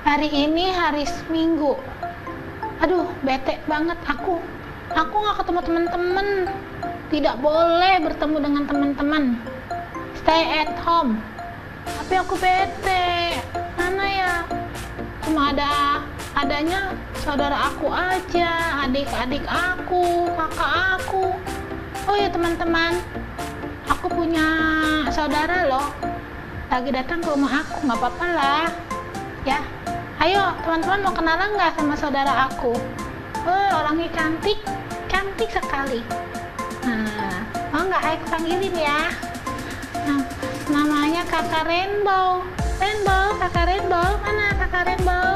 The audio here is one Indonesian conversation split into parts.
Hari ini hari Minggu. Aduh, bete banget aku. Aku nggak ketemu teman-teman. Tidak boleh bertemu dengan teman-teman. Stay at home. Tapi aku bete. Mana ya? Cuma adanya saudara aku aja, adik-adik aku, kakak aku. Oh ya teman-teman, aku punya saudara loh. Lagi datang ke rumah aku, nggak apa-apa lah. Ya, ayo teman-teman mau kenalan nggak sama saudara aku? Oh, orangnya cantik, cantik sekali. Nah, mau nggak aku panggilin ya? Nah, namanya Kakak Rainbow. Rainbow, Kakak Rainbow, mana Kakak Rainbow?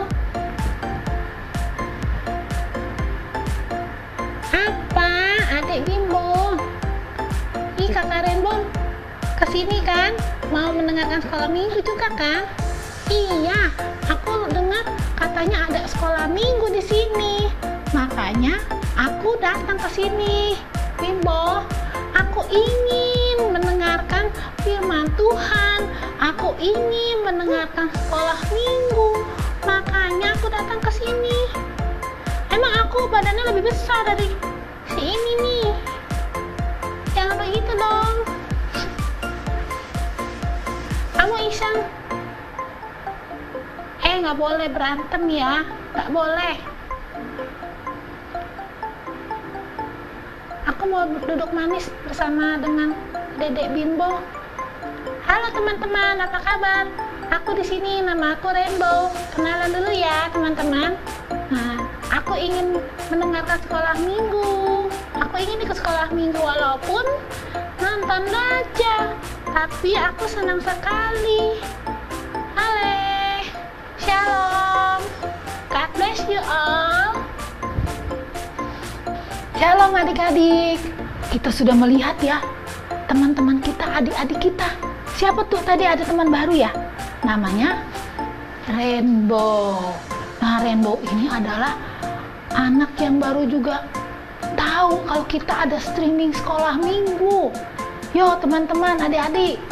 Apa, Adik Bimbo? Ih, Kakak Rainbow kesini kan? Mau mendengarkan sekolah minggu juga kan? Iya, aku dengar katanya ada sekolah minggu di sini. Makanya aku datang ke sini. Bimbo, aku ingin mendengarkan firman Tuhan. Aku ingin mendengarkan sekolah minggu. Makanya aku datang ke sini. Emang aku badannya lebih besar dari si ini nih. Jangan begitu dong. Kamu iseng. Nggak boleh berantem ya. Nggak boleh. Aku mau duduk manis bersama dengan Dedek Bimbo. Halo teman-teman, apa kabar? Aku di sini, nama aku Rainbow. Kenalan dulu ya teman-teman. Nah, aku ingin mendengarkan sekolah minggu. Aku ingin ikut sekolah minggu walaupun nonton aja. Tapi aku senang sekali. Halo, shalom. God bless you all. Shalom adik-adik. Kita sudah melihat ya teman-teman kita, adik-adik kita. Siapa tuh tadi ada teman baru ya? Namanya Rainbow. Nah, Rainbow ini adalah anak yang baru juga tahu kalau kita ada streaming sekolah minggu. Yo teman-teman, adik-adik,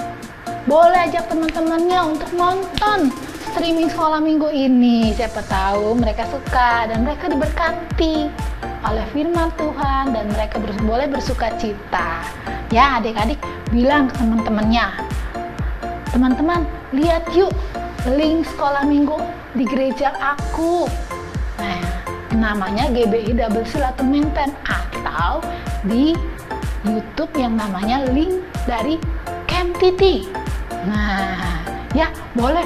boleh ajak teman-temannya untuk nonton streaming sekolah minggu ini. Siapa tahu mereka suka dan mereka diberkati oleh firman Tuhan dan mereka boleh bersuka cita. Ya adik-adik, bilang ke teman-temannya, teman-teman lihat yuk link sekolah minggu di gereja aku. Nah, namanya GBI Double Seal Menten, atau di YouTube yang namanya link dari Camp Titi. Nah, ya boleh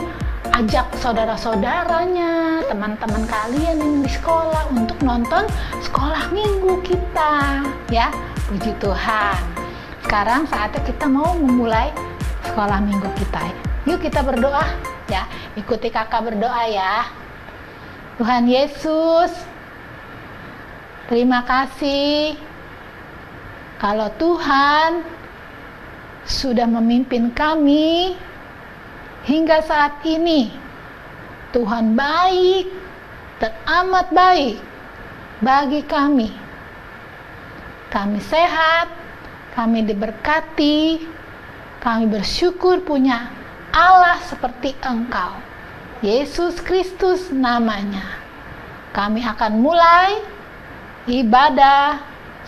ajak saudara-saudaranya, teman-teman kalian yang di sekolah untuk nonton sekolah minggu kita. Ya, puji Tuhan. Sekarang saatnya kita mau memulai sekolah minggu kita. Yuk kita berdoa ya. Ikuti kakak berdoa ya. Tuhan Yesus, terima kasih kalau Tuhan sudah memimpin kami hingga saat ini. Tuhan baik, teramat baik bagi kami. Kami sehat, kami diberkati, kami bersyukur punya Allah seperti Engkau. Yesus Kristus namanya. Kami akan mulai ibadah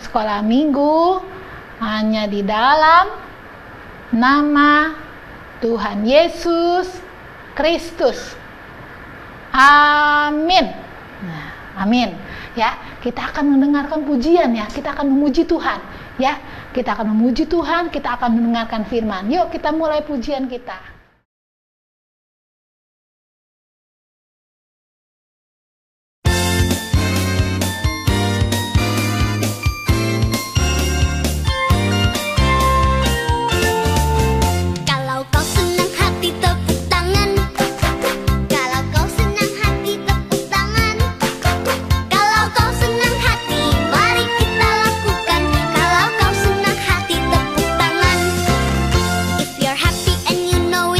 sekolah minggu hanya di dalam nama Tuhan Yesus Kristus. Amin. Nah, amin. Ya, kita akan mendengarkan pujian ya. Kita akan memuji Tuhan. Ya, kita akan memuji Tuhan, kita akan mendengarkan firman. Yuk kita mulai pujian kita. If you're happy and you know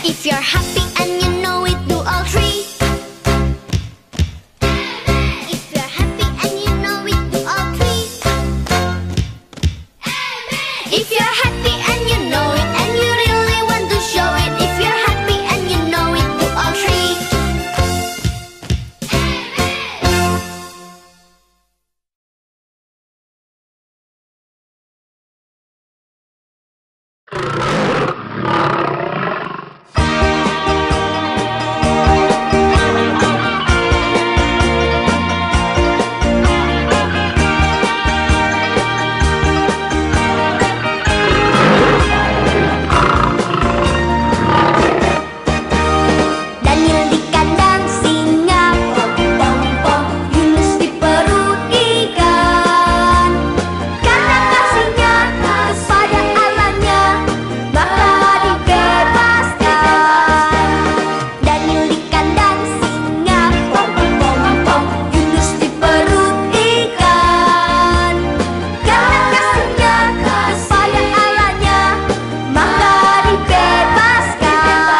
If you're happy and you know it, do all three. If you're happy and you know it, do all three. If you're happy and you know it and you really want to show it, if you're happy and you know it, do all three. Daniel di kandang singa, pom pom pom. Yunus di perut ikan. Karena kasihnya kepada Allahnya, maka dibebaskan. Daniel di kandang singa, pom pom pom. Yunus di perut ikan. Karena kasihnya kepada Allahnya, maka dibebaskan.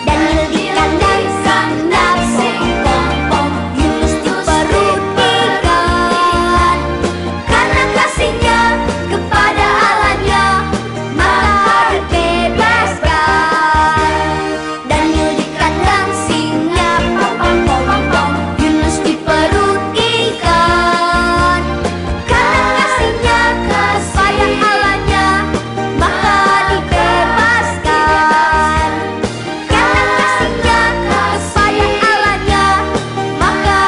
Daniel di kandang singa, pom pom pom. Yunus di perut ikan. Karena kasihnya kepada Allahnya, maka dibebaskan. Daniel di kandang singa, pom pom pom pom. Yunus di perut ikan. Karena kasihnya kepada Allahnya, maka dibebaskan. Karena kasihnya kepada Allahnya, maka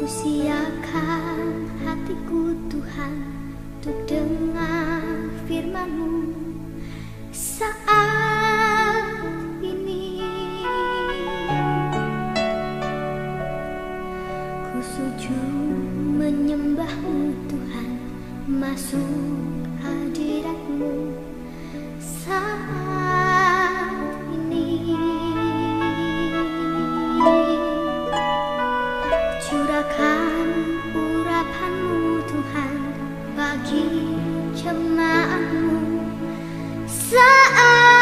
Kusiakan hatiku Tuhan untuk dengar firman-Mu saat ini. Ku sujud menyembah-Mu Tuhan, masuk hadirat-Mu saat ini. Curahkan urapan-Mu Tuhan bagi jemaat-Mu saat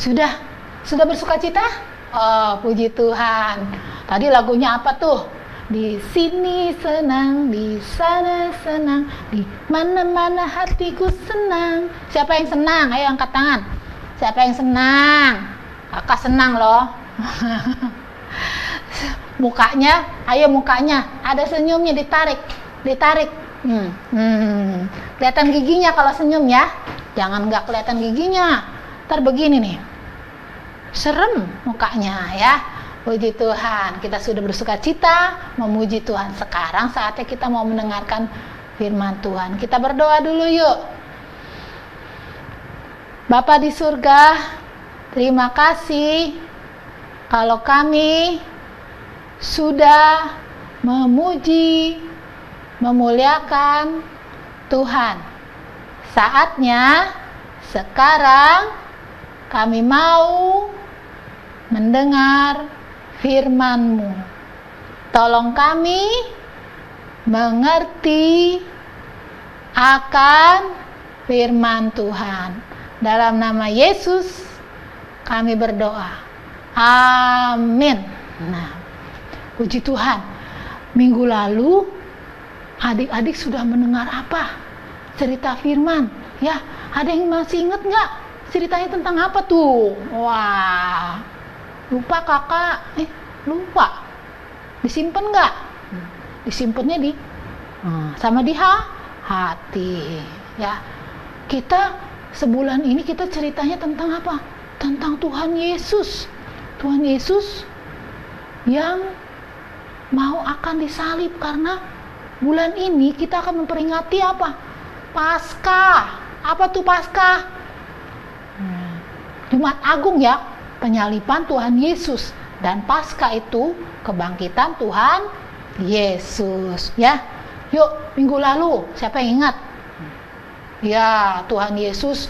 Sudah bersuka cita? Oh, puji Tuhan. Tadi lagunya apa tuh? Di sini senang, di sana senang, di mana-mana hatiku senang. Siapa yang senang? Ayo angkat tangan. Siapa yang senang? Kakak senang loh. Mukanya, ayo mukanya. Ada senyumnya, ditarik. Kelihatan giginya kalau senyum ya. Jangan nggak kelihatan giginya. Ntar begini nih. Serem mukanya ya. Puji Tuhan, kita sudah bersuka cita memuji Tuhan. Sekarang saatnya kita mau mendengarkan firman Tuhan. Kita berdoa dulu yuk. Bapa di surga, terima kasih kalau kami sudah memuji, memuliakan Tuhan. Saatnya sekarang kami mau mendengar firman-Mu. Tolong kami mengerti akan firman Tuhan. Dalam nama Yesus kami berdoa. Amin. Nah, puji Tuhan. Minggu lalu adik-adik sudah mendengar apa? Cerita firman. Ya, ada yang masih ingat nggak? Ceritanya tentang apa tuh? Wah, lupa kakak. Lupa. Disimpan nggak? Disimpannya di sama di hati. Ya, kita sebulan ini kita ceritanya tentang apa? Tentang Tuhan Yesus. Tuhan Yesus yang mau akan disalib, karena bulan ini kita akan memperingati apa? Paskah. Apa tuh Paskah? Jumat Agung ya, penyaliban Tuhan Yesus, dan Paskah itu kebangkitan Tuhan Yesus ya. Yuk, minggu lalu siapa yang ingat? Ya, Tuhan Yesus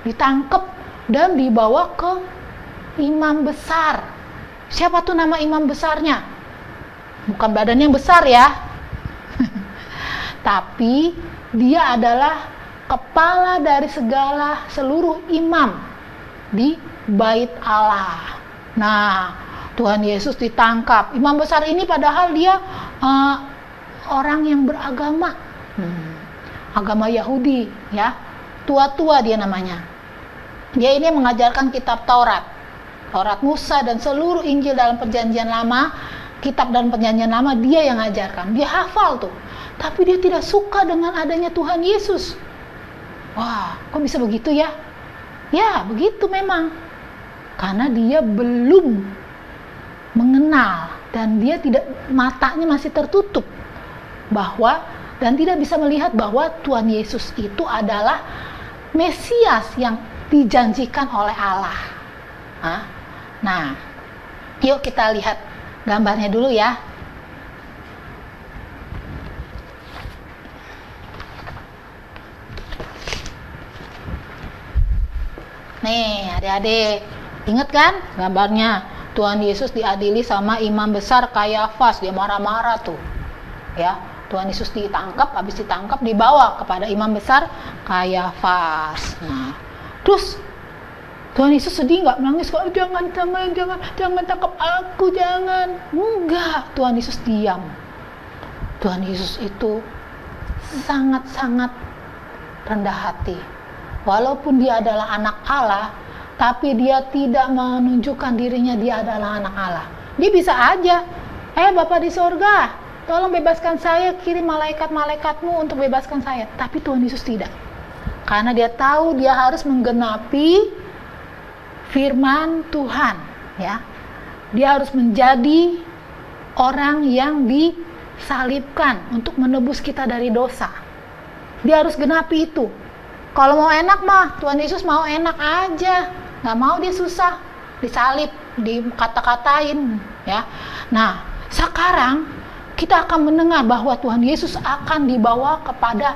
ditangkap dan dibawa ke imam besar. Siapa tuh nama imam besarnya? Bukan badan yang besar ya. Tapi dia adalah kepala dari seluruh imam di Bait Allah. Nah, Tuhan Yesus ditangkap. Imam besar ini padahal dia orang yang beragama, agama Yahudi, ya. Tua-tua dia namanya. Dia ini mengajarkan kitab Taurat Musa dan seluruh Injil dalam Perjanjian Lama, kitab dan Perjanjian Lama dia yang ajarkan. Dia hafal tuh. Tapi dia tidak suka dengan adanya Tuhan Yesus. Wah, kok bisa begitu ya? Ya, begitu memang. Karena dia belum mengenal dan dia matanya masih tertutup dan tidak bisa melihat bahwa Tuhan Yesus itu adalah Mesias yang dijanjikan oleh Allah. Nah, yuk kita lihat gambarnya dulu ya. Nih, adik-adik, ingat kan gambarnya? Tuhan Yesus diadili sama imam besar Kayafas, dia marah-marah tuh. Ya, Tuhan Yesus habis ditangkap dibawa kepada imam besar Kayafas. Nah, terus Tuhan Yesus sedih nggak? Menangis kok? Jangan tangkap aku, jangan. Enggak, Tuhan Yesus diam. Tuhan Yesus itu sangat-sangat rendah hati. Walaupun dia adalah anak Allah, tapi dia tidak menunjukkan dirinya dia adalah anak Allah. Dia bisa aja, Bapa di sorga, tolong bebaskan saya, kirim malaikat-malaikatmu untuk bebaskan saya. Tapi Tuhan Yesus tidak. Karena dia tahu dia harus menggenapi firman Tuhan. Ya, dia harus menjadi orang yang disalibkan untuk menebus kita dari dosa. Dia harus genapi itu. Kalau mau enak mah, Tuhan Yesus mau enak aja, nggak mau dia susah, disalib, dikata-katain, ya. Nah, sekarang kita akan mendengar bahwa Tuhan Yesus akan dibawa kepada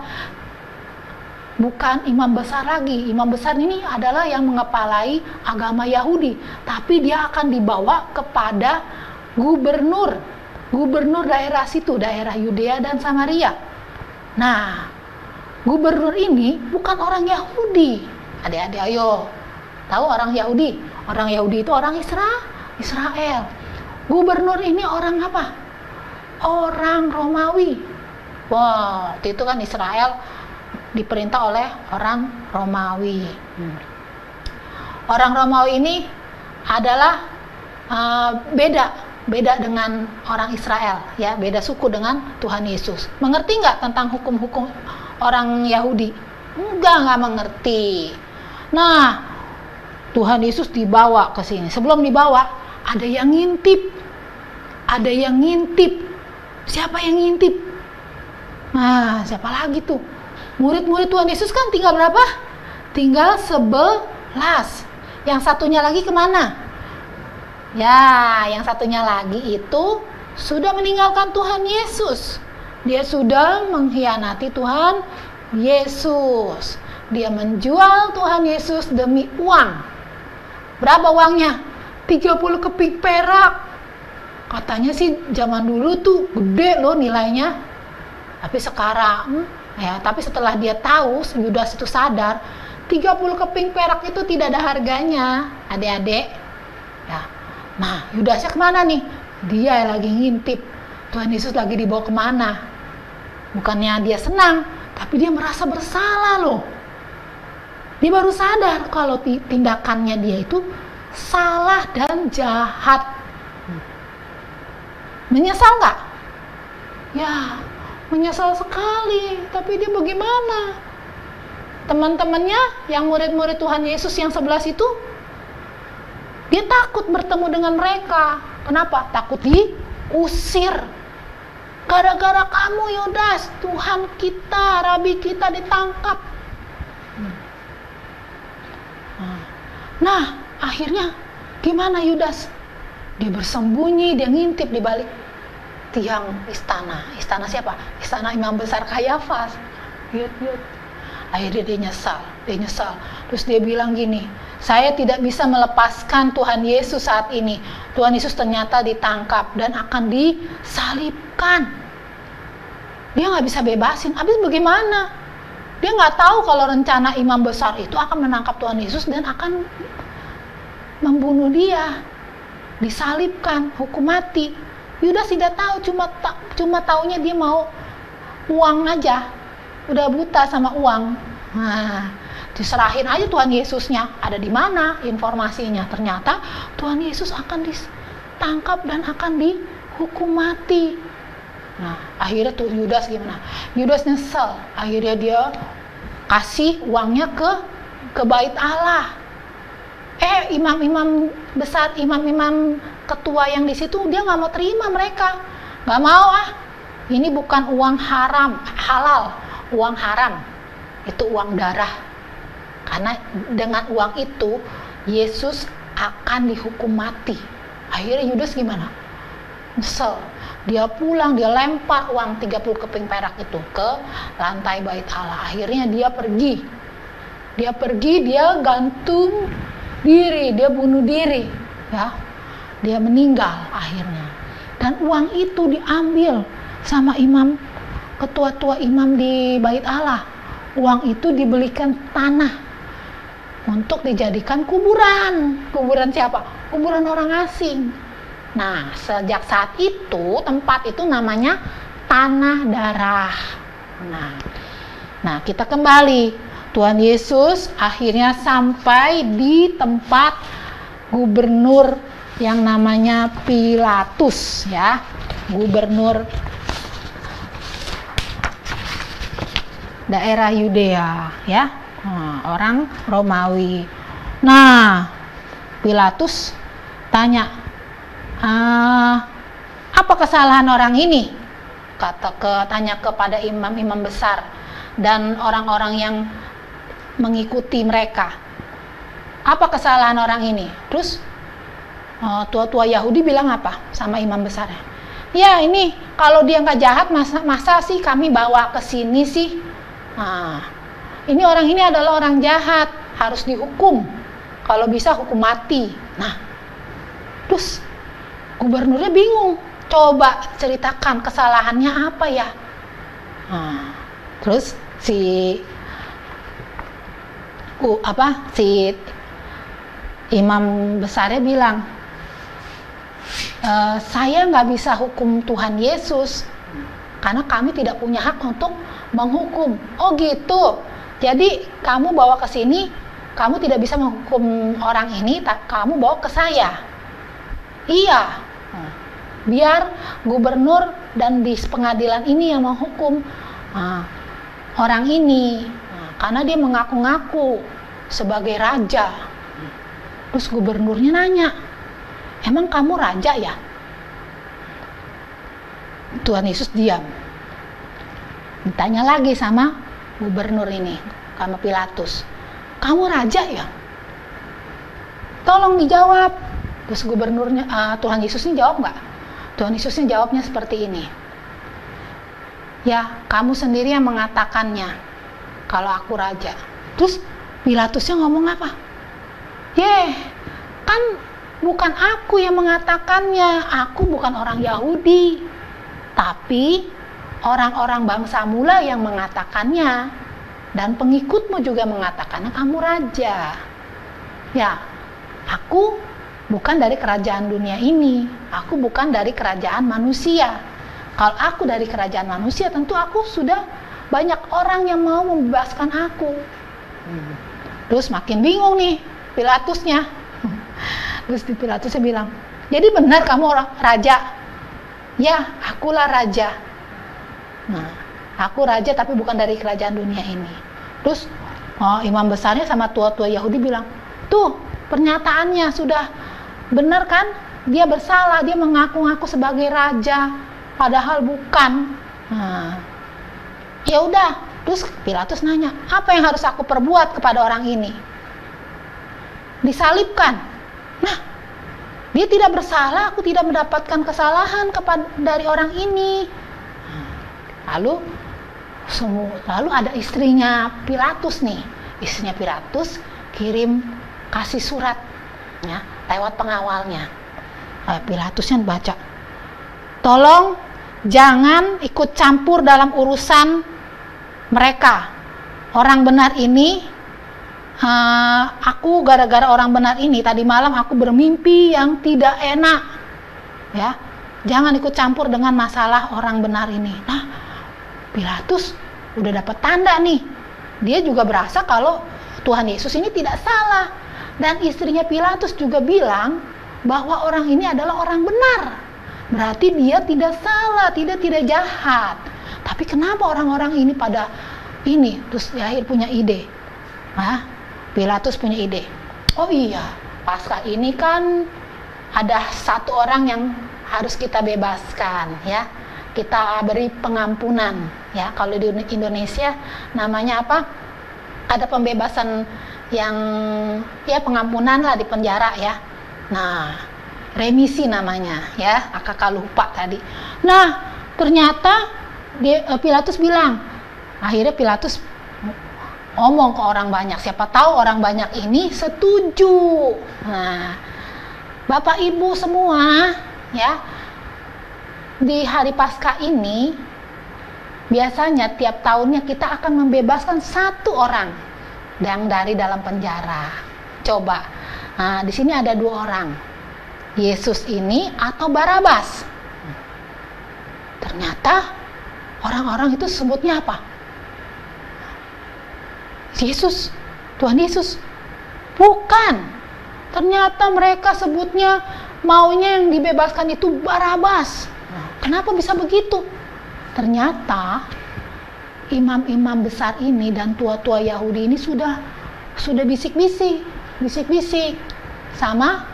bukan imam besar lagi. Imam besar ini adalah yang mengepalai agama Yahudi, tapi dia akan dibawa kepada gubernur daerah situ, daerah Yudea dan Samaria. Nah, gubernur ini bukan orang Yahudi, Adik-adik ayo. Tahu orang Yahudi? Orang Yahudi itu orang Israel. Gubernur ini orang apa? Orang Romawi. Wah, waktu itu kan Israel diperintah oleh orang Romawi. Orang Romawi ini adalah beda dengan orang Israel, ya, beda suku dengan Tuhan Yesus. Mengerti nggak tentang hukum-hukum orang Yahudi? Nggak mengerti. Nah, Tuhan Yesus dibawa ke sini. Sebelum dibawa, ada yang ngintip. Siapa yang ngintip? Nah, siapa lagi tuh? Murid-murid Tuhan Yesus kan tinggal berapa? Tinggal 11. Yang satunya lagi kemana? Ya, yang satunya lagi itu sudah meninggalkan Tuhan Yesus. Dia sudah mengkhianati Tuhan Yesus. Dia menjual Tuhan Yesus demi uang. Berapa uangnya? 30 keping perak. Katanya sih zaman dulu tuh gede loh nilainya. Tapi sekarang, ya, tapi setelah dia tahu, Yudas itu sadar, 30 keping perak itu tidak ada harganya, adik-adik. Ya. Nah, Yudasnya kemana nih? Dia lagi ngintip. Tuhan Yesus lagi dibawa kemana? Bukannya dia senang, tapi dia merasa bersalah loh. Dia baru sadar kalau tindakannya dia itu salah dan jahat. Menyesal nggak? Ya, menyesal sekali. Tapi dia bagaimana? Teman-temannya yang murid-murid Tuhan Yesus yang 11 itu, dia takut bertemu dengan mereka. Kenapa? Takut diusir. Gara-gara kamu Yudas, Tuhan kita, Rabi kita ditangkap. Nah, akhirnya gimana Yudas? Dia bersembunyi, dia ngintip di balik tiang istana. Istana siapa? Istana Imam Besar Kayafas. Lihat. Akhirnya dia nyesal. Terus dia bilang gini, saya tidak bisa melepaskan Tuhan Yesus saat ini. Tuhan Yesus ternyata ditangkap dan akan disalibkan. Dia nggak bisa bebasin. Habis bagaimana? Dia nggak tahu kalau rencana imam besar itu akan menangkap Tuhan Yesus dan akan membunuh dia, disalibkan, hukum mati. Yudas tidak tahu, cuma taunya dia mau uang aja, udah buta sama uang. Nah, diserahin aja Tuhan Yesusnya, ada di mana informasinya? Ternyata Tuhan Yesus akan ditangkap dan akan dihukum mati. Nah, akhirnya tuh Yudas gimana? Yudas nyesel. Akhirnya dia kasih uangnya ke bait Allah. Imam-imam besar, imam-imam ketua yang di situ dia nggak mau terima mereka. Nggak mau Ini bukan uang halal, uang haram. Itu uang darah. Karena dengan uang itu Yesus akan dihukum mati. Akhirnya Yudas gimana? Nyesel. Dia pulang, dia lempar uang 30 keping perak itu ke lantai bait Allah. Akhirnya dia pergi, dia gantung diri, dia bunuh diri, ya. Dia meninggal akhirnya. Dan uang itu diambil sama ketua-tua imam di bait Allah. Uang itu dibelikan tanah untuk dijadikan kuburan. Kuburan siapa? Kuburan orang asing. Nah, sejak saat itu tempat itu namanya Tanah Darah. Nah, kita kembali. Tuhan Yesus akhirnya sampai di tempat gubernur yang namanya Pilatus, ya. Gubernur daerah Yudea, ya. Orang Romawi. Nah, Pilatus tanya, apa kesalahan orang ini? Tanya kepada imam-imam besar dan orang-orang yang mengikuti mereka. Apa kesalahan orang ini? Terus tua-tua Yahudi bilang apa sama imam besar? Ya, ini kalau dia nggak jahat, masa sih kami bawa ke sini sih? Ini orang ini adalah orang jahat, harus dihukum. Kalau bisa hukum mati. Nah, terus gubernurnya bingung, coba ceritakan kesalahannya apa ya. Terus si si imam besarnya bilang, saya nggak bisa hukum Tuhan Yesus karena kami tidak punya hak untuk menghukum. Oh gitu. Jadi kamu bawa ke sini, kamu tidak bisa menghukum orang ini, kamu bawa ke saya. Iya. Biar gubernur dan di pengadilan ini yang menghukum orang ini, karena dia mengaku-ngaku sebagai raja. Terus gubernurnya nanya, emang kamu raja ya? Tuhan Yesus diam. Ditanya lagi sama gubernur ini, sama Pilatus, kamu raja ya? Tolong dijawab. Terus gubernurnya, Tuhan Yesusnya jawab nggak? Tuhan Yesusnya jawabnya seperti ini, ya kamu sendiri yang mengatakannya kalau aku raja. Terus Pilatusnya ngomong apa? Kan bukan aku yang mengatakannya, aku bukan orang Yahudi, tapi orang-orang bangsa mula yang mengatakannya, dan pengikutmu juga mengatakannya kamu raja. Ya, aku bukan dari kerajaan dunia ini, aku bukan dari kerajaan manusia. Kalau aku dari kerajaan manusia, tentu aku sudah banyak orang yang mau membebaskan aku. Terus makin bingung nih Pilatusnya. Terus Pilatusnya bilang, jadi benar kamu orang raja? Ya, akulah raja. Nah, aku raja tapi bukan dari kerajaan dunia ini. Terus imam besarnya sama tua-tua Yahudi bilang, tuh pernyataannya sudah benar kan? Dia bersalah, dia mengaku-ngaku sebagai raja, padahal bukan. Nah, ya udah. Terus Pilatus nanya, apa yang harus aku perbuat kepada orang ini? Disalibkan. Nah, dia tidak bersalah, aku tidak mendapatkan kesalahan dari orang ini. Lalu ada istrinya Pilatus nih. Istrinya Pilatus kirim kasih surat ya, lewat pengawalnya. Pilatusnya baca, tolong jangan ikut campur dalam urusan mereka. Orang benar ini, aku gara-gara orang benar ini tadi malam aku bermimpi yang tidak enak. Ya, jangan ikut campur dengan masalah orang benar ini. Nah, Pilatus udah dapat tanda nih. Dia juga berasa kalau Tuhan Yesus ini tidak salah. Dan istrinya Pilatus juga bilang bahwa orang ini adalah orang benar. Berarti dia tidak salah, tidak jahat. Tapi kenapa orang-orang ini pada ini? Terus Yahir punya ide. Pilatus punya ide. Oh iya, Paskah ini kan ada satu orang yang harus kita bebaskan, ya. Kita beri pengampunan, ya. Kalau di Indonesia namanya apa? Ada pembebasan yang ya pengampunan lah di penjara ya. Nah, remisi namanya ya. Kakak lupa tadi. Nah, ternyata Pilatus bilang. Akhirnya Pilatus ngomong ke orang banyak. Siapa tahu orang banyak ini setuju. Nah, Bapak Ibu semua ya, di hari Paskah ini biasanya tiap tahunnya kita akan membebaskan satu orang yang dari dalam penjara. Coba, nah di sini ada dua orang, Yesus ini atau Barabas. Ternyata orang-orang itu sebutnya apa? Yesus, Tuhan Yesus. Bukan. Ternyata mereka sebutnya maunya yang dibebaskan itu Barabas. Kenapa bisa begitu? Ternyata imam-imam besar ini dan tua-tua Yahudi ini sudah bisik-bisik sama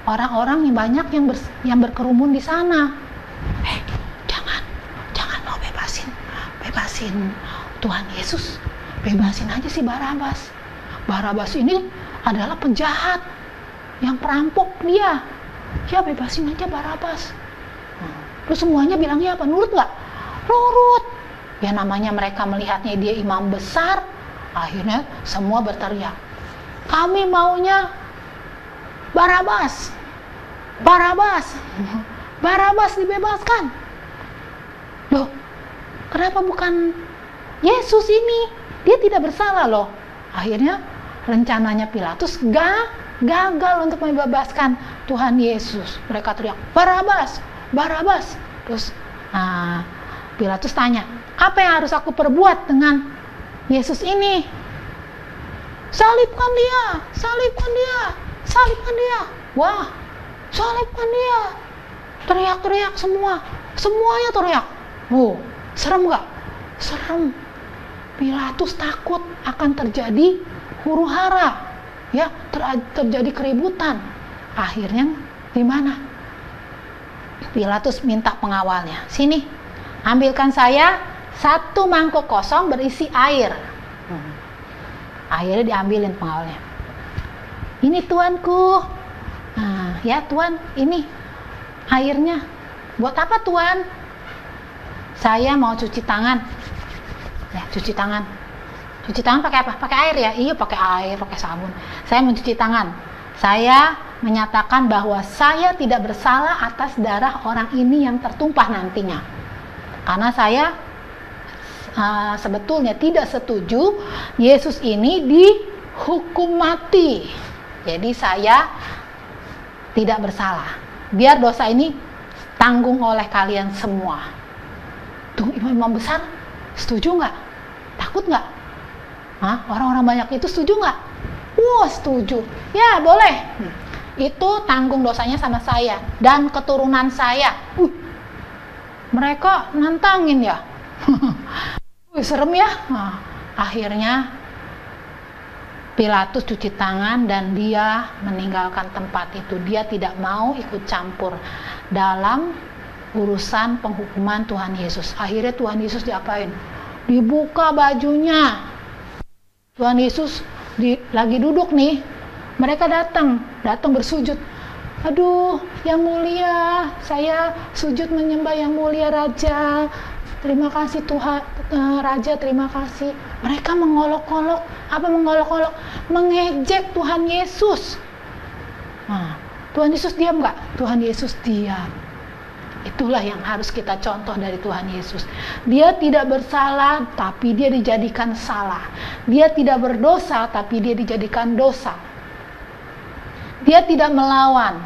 orang-orang yang banyak yang berkerumun di sana. Jangan mau bebasin Tuhan Yesus, bebasin aja si Barabas. Barabas ini adalah penjahat yang perampok dia. Ya bebasin aja Barabas. Terus semuanya bilangnya apa? Nurut nggak? Nurut. Ya namanya mereka melihatnya dia imam besar, akhirnya semua berteriak, kami maunya Barabas. Barabas dibebaskan. Loh, kenapa bukan Yesus ini? Dia tidak bersalah loh. Akhirnya rencananya Pilatus gagal untuk membebaskan Tuhan Yesus. Mereka teriak, Barabas, Barabas. Terus Pilatus tanya, apa yang harus aku perbuat dengan Yesus ini? Salibkan dia, salibkan dia, salibkan dia. Wah, salibkan dia. Teriak-teriak semuanya teriak. Serem gak? Serem. Pilatus takut akan terjadi huru-hara, ya, terjadi keributan. Akhirnya gimana? Pilatus minta pengawalnya, sini, ambilkan saya 1 mangkok kosong berisi air. Akhirnya diambilin pengawalnya. Ini tuanku, ya tuan, ini airnya. Buat apa tuan? Saya mau cuci tangan. Ya, cuci tangan. Cuci tangan pakai apa? Pakai air ya? Iya, pakai air, pakai sabun. Saya mencuci tangan. Saya menyatakan bahwa saya tidak bersalah atas darah orang ini yang tertumpah nantinya. Karena saya sebetulnya tidak setuju Yesus ini dihukum mati. Jadi saya tidak bersalah. Biar dosa ini tanggung oleh kalian semua. Tuh, imam-imam besar setuju nggak? Takut nggak? Orang-orang banyak itu setuju nggak? Wah, setuju. Ya, boleh. Itu tanggung dosanya sama saya dan keturunan saya. Mereka nantangin ya. Serem ya. Akhirnya Pilatus cuci tangan dan dia meninggalkan tempat itu. Dia tidak mau ikut campur dalam urusan penghukuman Tuhan Yesus. Akhirnya Tuhan Yesus diapain? Dibuka bajunya. Tuhan Yesus lagi duduk nih. Mereka datang bersujud. Aduh, yang mulia, saya sujud menyembah yang mulia Raja. Terima kasih Tuhan, Raja, terima kasih. Mereka mengolok-olok. Apa mengolok-olok? Mengejek Tuhan Yesus. Tuhan Yesus diam nggak? Tuhan Yesus diam. Itulah yang harus kita contoh dari Tuhan Yesus. Dia tidak bersalah, tapi dia dijadikan salah. Dia tidak berdosa, tapi dia dijadikan dosa. Dia tidak melawan.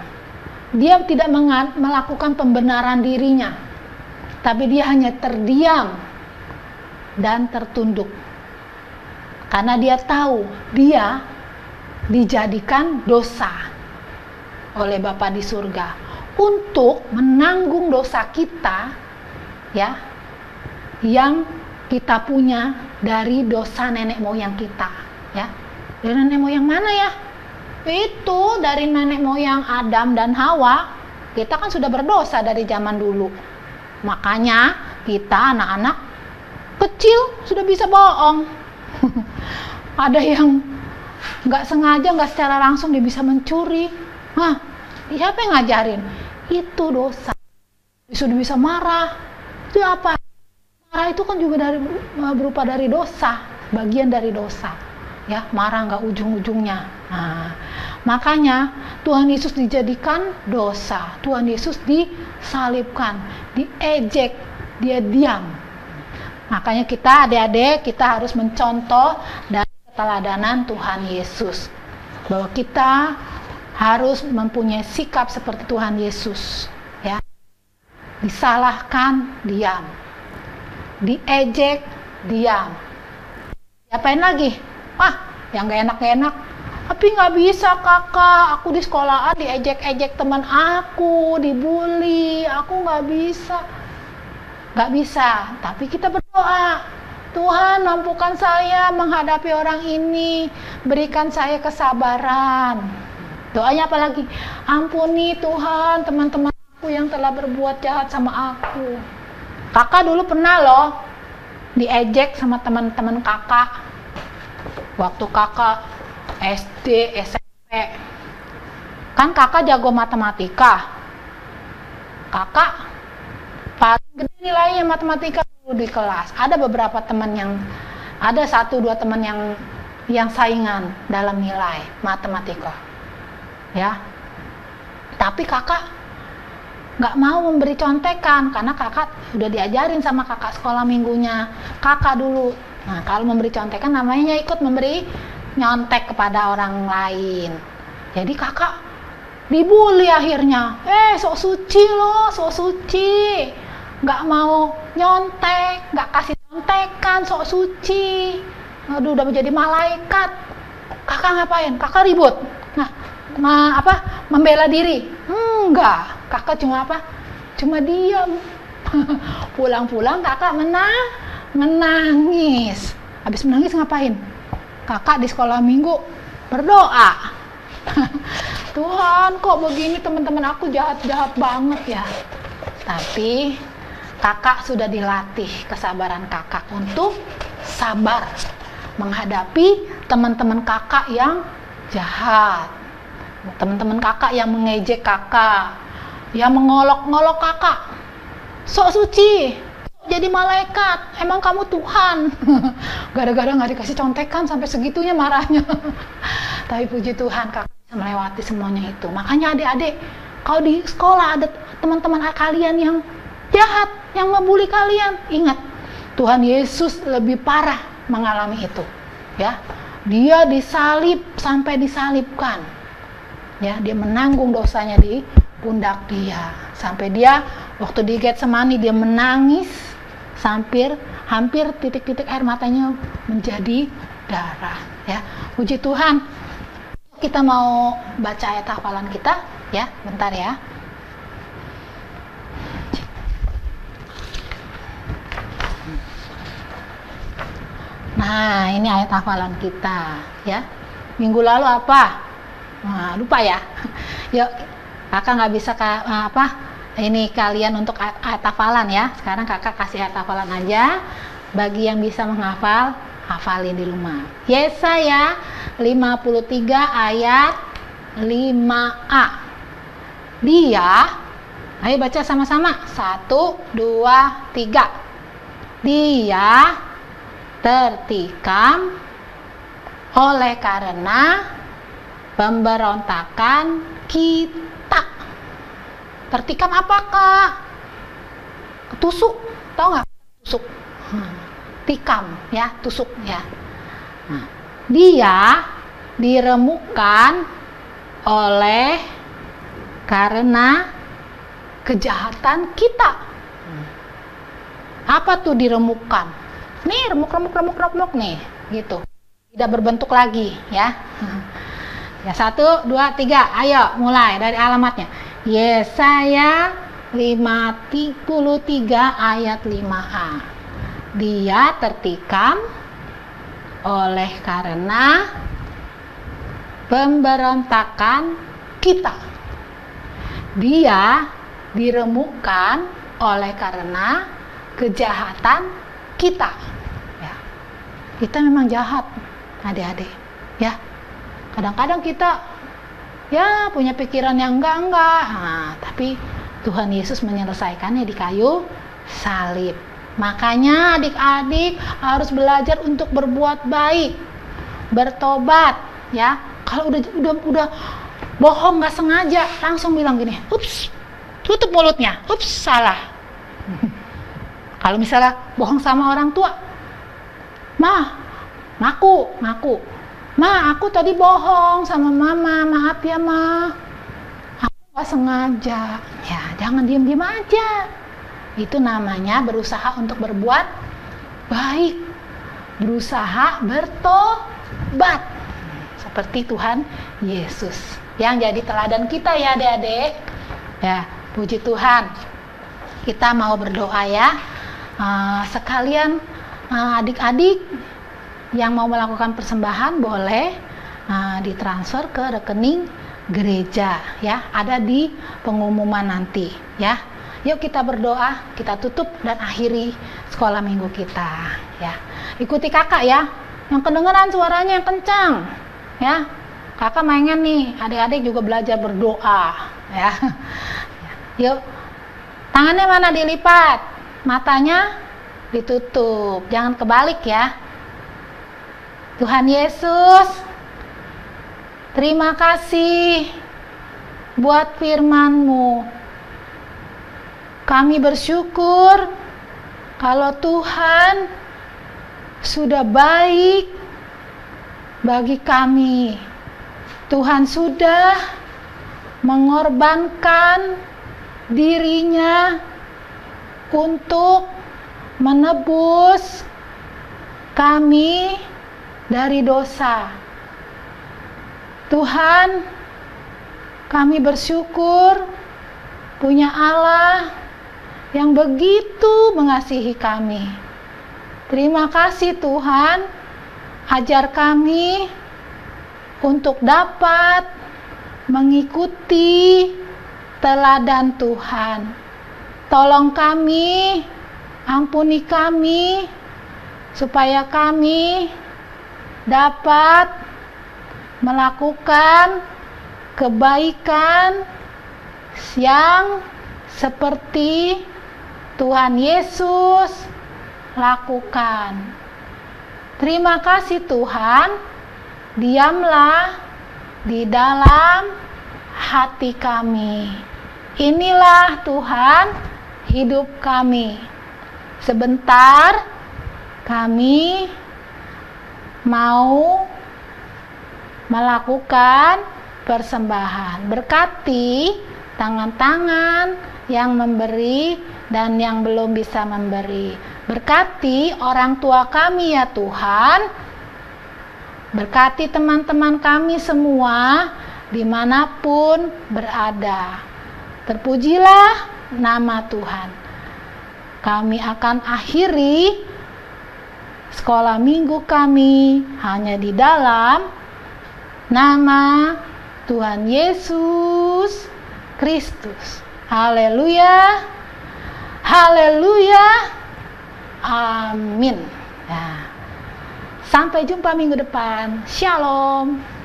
Dia tidak melakukan pembenaran dirinya. Tapi dia hanya terdiam dan tertunduk. Karena dia tahu dia dijadikan dosa oleh Bapa di surga untuk menanggung dosa kita, ya, yang kita punya dari dosa nenek moyang kita, ya. Dari nenek moyang mana ya? Itu dari nenek moyang Adam dan Hawa. Kita kan sudah berdosa dari zaman dulu. Makanya kita anak-anak kecil sudah bisa bohong. Ada yang nggak sengaja, nggak secara langsung dia bisa mencuri. Siapa yang ngajarin? Itu dosa. Sudah bisa marah. Itu apa? Marah itu kan juga berupa dari dosa, bagian dari dosa. Ya, marah nggak ujung-ujungnya. Makanya Tuhan Yesus dijadikan dosa. Tuhan Yesus disalibkan, diejek, dia diam. Makanya kita adik-adik, kita harus mencontoh dari keteladanan Tuhan Yesus. Bahwa kita harus mempunyai sikap seperti Tuhan Yesus, ya. Disalahkan, diam. Diejek, diam. Diapain lagi? Yang gak enak-enak. Tapi nggak bisa kakak, aku di sekolahan diejek-ejek teman aku, dibully, aku nggak bisa. Nggak bisa, tapi kita berdoa. Tuhan, mampukan saya menghadapi orang ini, berikan saya kesabaran. Doanya apa lagi? Ampuni Tuhan teman-teman aku yang telah berbuat jahat sama aku. Kakak dulu pernah loh diejek sama teman-teman kakak. Waktu kakak SD, SMP. Kan kakak jago matematika. Kakak paling gede nilainya matematika dulu di kelas. Ada beberapa teman ada 1-2 teman yang saingan dalam nilai matematika. Ya. Tapi kakak nggak mau memberi contekan karena kakak udah diajarin sama kakak sekolah minggunya. Kakak dulu. Nah, kalau memberi contekan namanya ikut memberi nyontek kepada orang lain. Jadi kakak dibully akhirnya. Sok suci lo, sok suci, nggak mau nyontek, nggak kasih contekan, sok suci. Aduh, udah menjadi malaikat. Kakak ngapain? Kakak ribut. Membela diri? Enggak. Kakak cuma cuma diam. Pulang-pulang kakak menangis. Habis menangis ngapain? Kakak di sekolah minggu berdoa. Tuhan, kok begini teman-teman aku jahat-jahat banget ya. Tapi kakak sudah dilatih kesabaran kakak untuk sabar menghadapi teman-teman kakak yang jahat, teman-teman kakak yang mengejek kakak, yang mengolok-ngolok kakak. Sok suci, jadi malaikat, emang kamu Tuhan. Gara-gara nggak dikasih contekan sampai segitunya marahnya. Tapi puji Tuhan, kakak bisa melewati semuanya itu. Makanya adik-adik, kalau di sekolah ada teman-teman kalian yang jahat, yang ngebully kalian, ingat, Tuhan Yesus lebih parah mengalami itu. Ya, dia disalib sampai disalibkan. Ya, dia menanggung dosanya di pundak dia. Sampai dia waktu di Getsemani dia menangis hampir titik-titik air matanya menjadi darah. Ya, puji Tuhan. Kita mau baca ayat hafalan kita, ya, bentar ya. Nah, ini ayat hafalan kita, ya. Minggu lalu apa? Nah, lupa ya. Yuk, kakak nggak bisa ini kalian untuk ayat hafalan ya. Sekarang kakak kasih ayat hafalan aja. Bagi yang bisa menghafal, hafalin di rumah. Yesaya 53 ayat 5a. Dia, ayo baca sama-sama. 1, 2, 3. Dia tertikam oleh karena pemberontakan kita. Tertikam apa, Kak? Tusuk, tahu nggak? Tusuk. Tikam, ya, tusuk, ya. Nah, dia diremukkan oleh karena kejahatan kita. Apa tuh diremukkan? Nih, remuk nih, gitu. Tidak berbentuk lagi, ya. Ya, 1, 2, 3, ayo mulai dari alamatnya. Yesaya 53 ayat 5a. Dia tertikam oleh karena pemberontakan kita. Dia diremukkan oleh karena kejahatan kita. Ya. Kita memang jahat, adik-adik. Ya. Kadang-kadang kita ya punya pikiran yang enggak. Nah, tapi Tuhan Yesus menyelesaikannya di kayu salib. Makanya adik-adik harus belajar untuk berbuat baik, bertobat, ya. Kalau udah bohong nggak sengaja, langsung bilang gini, ups, tutup mulutnya, ups, salah. Kalau misalnya bohong sama orang tua, ngaku, aku tadi bohong sama mama, maaf ya aku nggak sengaja. Ya, jangan diem-diem aja. Itu namanya berusaha untuk berbuat baik, berusaha bertobat seperti Tuhan Yesus yang jadi teladan kita ya adik-adik. Ya, puji Tuhan. Kita mau berdoa ya. Sekalian adik-adik yang mau melakukan persembahan boleh ditransfer ke rekening gereja ya, ada di pengumuman nanti ya. Yuk kita berdoa, kita tutup dan akhiri sekolah minggu kita ya. Ikuti kakak ya, yang kedengeran suaranya yang kencang ya. Kakak mainan nih, adik-adik juga belajar berdoa ya. Yuk, tangannya mana dilipat, matanya ditutup, jangan kebalik ya. Tuhan Yesus, terima kasih buat firman-Mu. Kami bersyukur kalau Tuhan sudah baik bagi kami. Tuhan sudah mengorbankan dirinya untuk menebus kami dari dosa. Tuhan, kami bersyukur punya Allah yang begitu mengasihi kami. Terima kasih Tuhan, ajar kami untuk dapat mengikuti teladan Tuhan. Tolong kami, ampuni kami, supaya kami dapat melakukan kebaikan yang seperti Tuhan Yesus lakukan. Terima kasih Tuhan, diamlah di dalam hati kami. Inilah Tuhan hidup kami. Sebentar kami mau melakukan persembahan. Berkati tangan-tangan yang memberi dan yang belum bisa memberi. Berkati orang tua kami ya Tuhan. Berkati teman-teman kami semua dimanapun berada. Terpujilah nama Tuhan. Kami akan akhiri sekolah minggu kami hanya di dalam nama Tuhan Yesus Kristus. Haleluya, haleluya, amin. Nah, sampai jumpa minggu depan. Shalom.